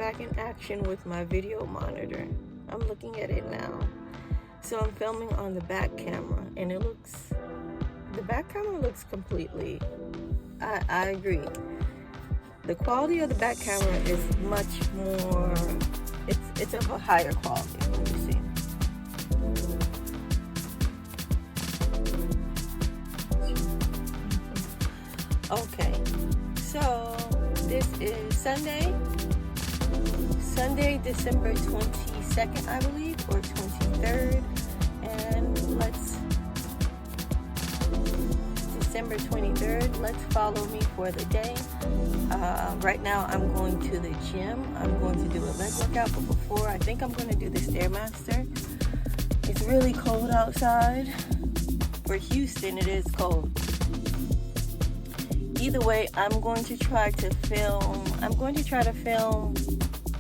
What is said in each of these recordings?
back in action with my video monitor. I'm looking at it now. So I'm filming on the back camera, and the back camera looks completely, I agree. The quality of the back camera is much more, it's of a higher quality. Let me see. Okay, so this is Sunday, December 22nd, I believe, or 23rd, and December 23rd, let's follow me for the day. Right now I'm going to the gym. I'm going to do a leg workout, but before, I think I'm going to do the Stairmaster. It's really cold outside. For Houston, it is cold. Either way, I'm going to try to film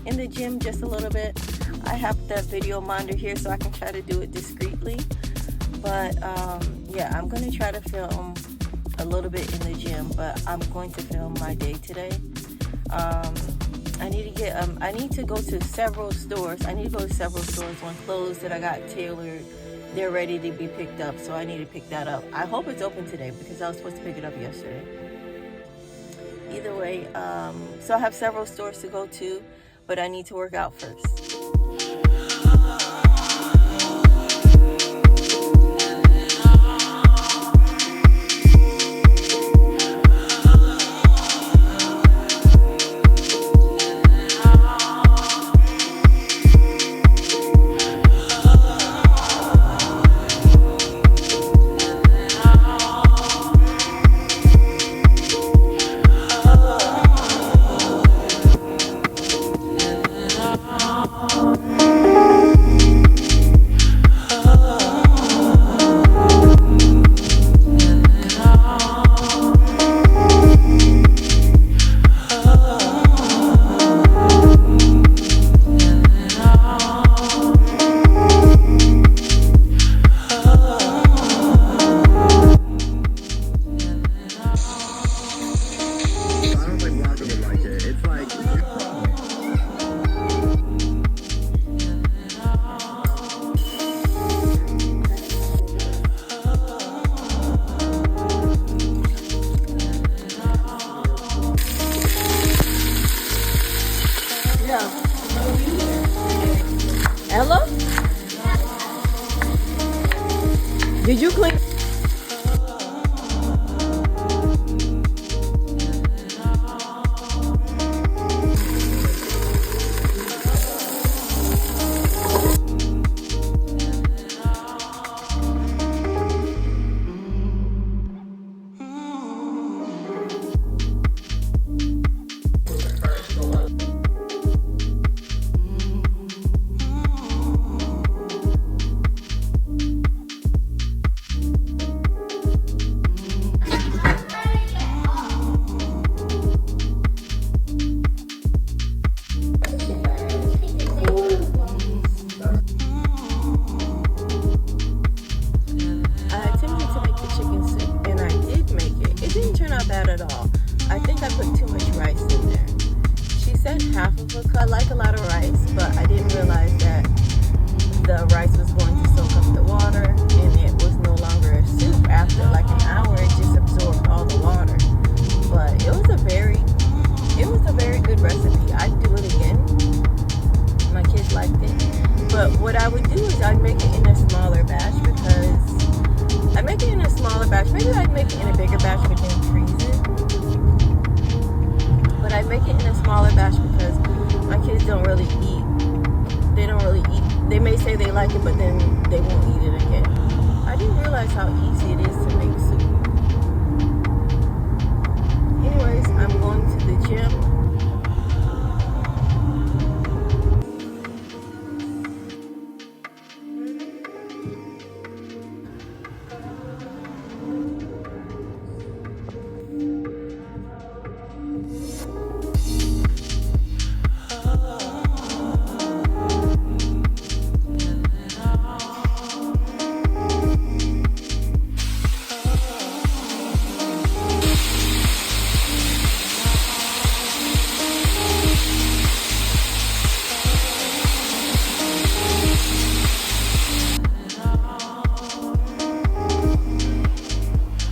in the gym just a little bit. I have the video monitor here, so I can try to do it discreetly. But yeah, I'm going to try to film a little bit in the gym, but I'm going to film my day today. I need to go to several stores. On clothes that I got tailored. They're ready to be picked up, so I need to pick that up. I hope it's open today because I was supposed to pick it up yesterday. Either way, so I have several stores to go to, but I need to work out first. Ella? Did you clean? Bad at all. I think I put too much rice in there. She said half of a cup. I like a lot of rice, but I didn't realize that the rice was going to soak up the water, and it was no longer a soup. After like an hour, it just absorbed all the water. But it was a very good recipe. I'd do it again. My kids liked it. But what I would do is I'd make it in a smaller batch Maybe I'd make it in a bigger batch but then freeze it. But I'd make it in a smaller batch because my kids don't really eat. They don't really eat. They may say they like it, but then they won't eat it again. I didn't realize how easy it is to make soup.